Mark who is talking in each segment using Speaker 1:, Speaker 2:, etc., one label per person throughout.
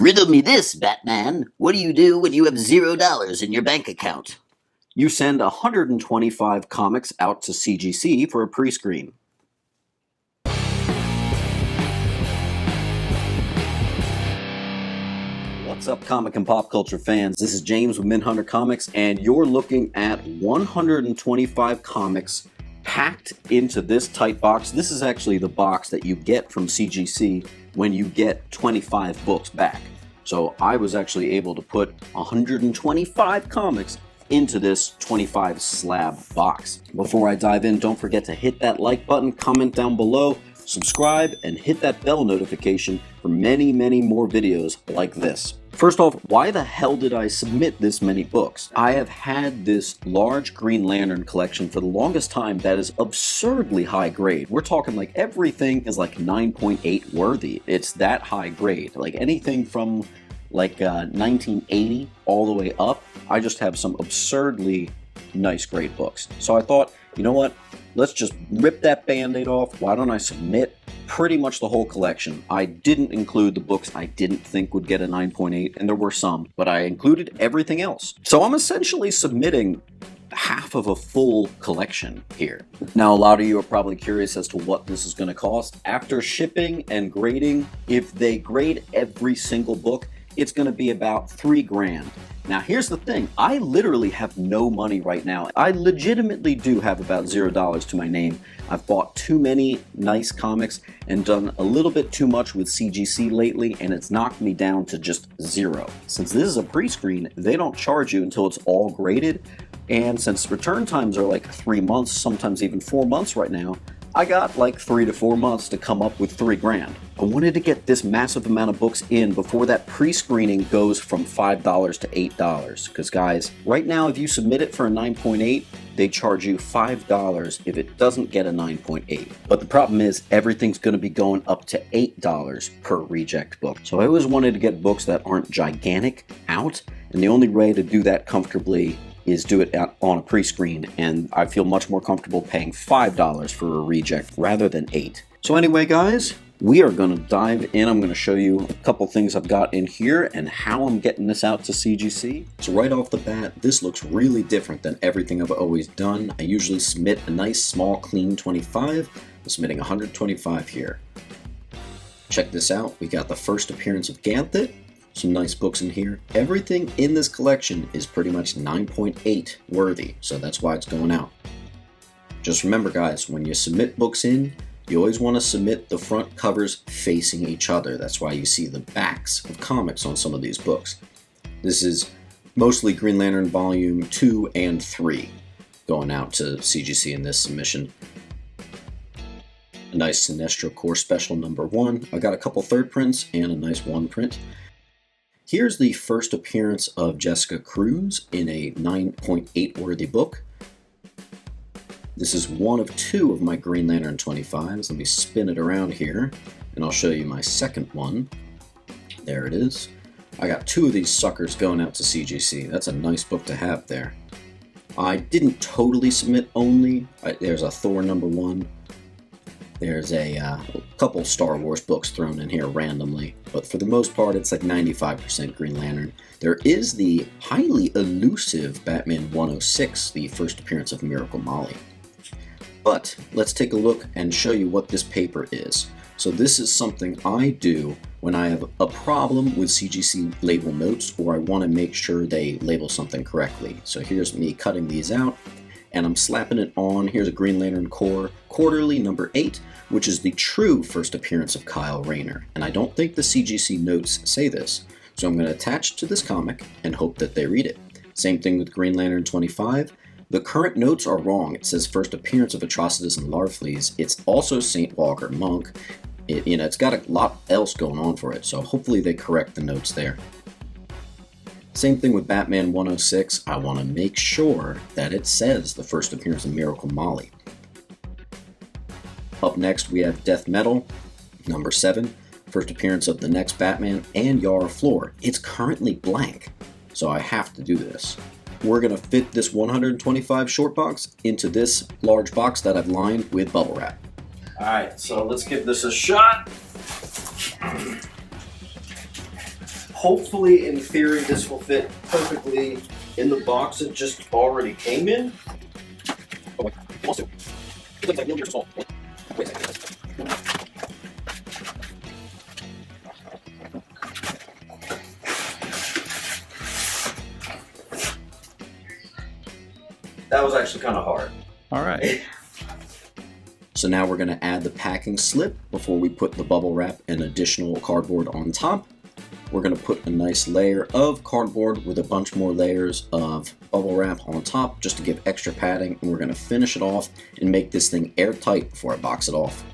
Speaker 1: Riddle me this, Batman. What do you do when you have $0 in your bank account?
Speaker 2: You send 125 comics out to CGC for a pre-screen. What's up, comic and pop culture fans? This is James with Minhunter Comics, and you're looking at 125 comics packed into this tight box. This is actually the box that you get from CGC when you get 25 books back. So I was actually able to put 125 comics into this 25 slab box. Before I dive in, don't forget to hit that like button, comment down below, subscribe, and hit that bell notification for many, many more videos like this. First off, why the hell did I submit this many books? I have had this large Green Lantern collection for the longest time that is absurdly high grade. We're talking like everything is like 9.8 worthy. It's that high grade. Like anything from like 1980 all the way up. I just have some absurdly nice grade books. So I thought, you know what? Let's just rip that band-aid off. Why don't I submit pretty much the whole collection? I didn't include the books I didn't think would get a 9.8, and there were some, but I included everything else. So I'm essentially submitting half of a full collection here. Now, a lot of you are probably curious as to what this is going to cost. After shipping and grading, if they grade every single book, it's going to be about $3 grand. Now, here's the thing. I literally have no money right now. I legitimately do have about $0 to my name. I've bought too many nice comics and done a little bit too much with CGC lately, and it's knocked me down to just zero. Since this is a pre-screen, they don't charge you until it's all graded, and since return times are like 3 months, sometimes even 4 months right now, I got like 3 to 4 months to come up with $3 grand. I wanted to get this massive amount of books in before that pre-screening goes from $5 to $8. Because guys, right now if you submit it for a 9.8, they charge you $5 if it doesn't get a 9.8. But the problem is everything's going to be going up to $8 per reject book. So I always wanted to get books that aren't gigantic out, and the only way to do that comfortably is do it on a pre-screen, and I feel much more comfortable paying $5 for a reject rather than $8. So anyway, guys, we are going to dive in. I'm going to show you a couple things I've got in here and how I'm getting this out to CGC. So right off the bat, this looks really different than everything I've always done. I usually submit a nice, small, clean 25. I'm submitting 125 here. Check this out. We got the first appearance of Ganthet. Some nice books in here. Everything in this collection is pretty much 9.8 worthy, so that's why it's going out. Just remember, guys, when you submit books in, you always want to submit the front covers facing each other. That's why you see the backs of comics on some of these books. This is mostly Green Lantern Volume 2 and 3 going out to CGC in this submission. A nice Sinestro Corps Special number 1. I got a couple third prints and a nice 1 print. Here's the first appearance of Jessica Cruz in a 9.8 worthy book. This is one of 2 of my Green Lantern 25s. Let me spin it around here, and I'll show you my second one. There it is. I got 2 of these suckers going out to CGC. That's a nice book to have there. I didn't totally submit only. There's a Thor number 1. There's a couple Star Wars books thrown in here randomly, but for the most part it's like 95% Green Lantern. There is the highly elusive Batman 106, the first appearance of Miracle Molly. But let's take a look and show you what this paper is. So this is something I do when I have a problem with CGC label notes, or I want to make sure they label something correctly. So here's me cutting these out, and I'm slapping it on. Here's a Green Lantern Corps Quarterly number 8, which is the true first appearance of Kyle Rayner. And I don't think the CGC notes say this, so I'm going to attach to this comic and hope that they read it. Same thing with Green Lantern 25. The current notes are wrong. It says first appearance of Atrocitus and Larfleeze. It's also St. Walker Monk. It's got a lot else going on for it, so hopefully they correct the notes there. Same thing with Batman 106. I want to make sure that it says the first appearance of Miracle Molly. Up next, we have Death Metal, number 7, first appearance of the next Batman, and Yara Flor. It's currently blank, so I have to do this. We're going to fit this 125 short box into this large box that I've lined with bubble wrap. Alright, so let's give this a shot. Hopefully, in theory, this will fit perfectly in the box it just already came in. Oh, wait, it wants to. It's like millimeters small. Wait a second. That was actually kind of hard.
Speaker 3: All right.
Speaker 2: So now we're going to add the packing slip before we put the bubble wrap and additional cardboard on top. We're going to put a nice layer of cardboard with a bunch more layers of bubble wrap on top just to give extra padding, and we're going to finish it off and make this thing airtight before I box it off.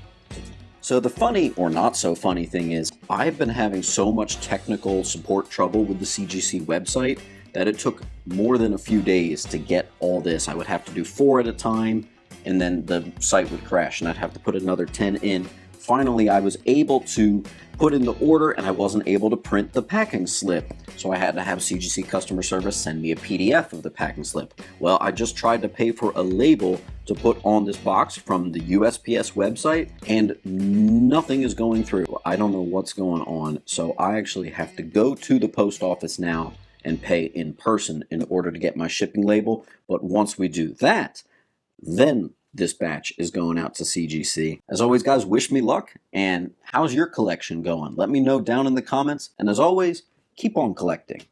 Speaker 2: So the funny or not so funny thing is I've been having so much technical support trouble with the CGC website that it took more than a few days to get all this. I would have to do 4 at a time, and then the site would crash and I'd have to put another 10 in. Finally, I was able to put in the order and I wasn't able to print the packing slip. So I had to have CGC customer service send me a PDF of the packing slip. Well, I just tried to pay for a label to put on this box from the USPS website and nothing is going through. I don't know what's going on. So I actually have to go to the post office now and pay in person in order to get my shipping label. But once we do that, then this batch is going out to CGC. As always, guys, wish me luck. And how's your collection going? Let me know down in the comments. And as always, keep on collecting.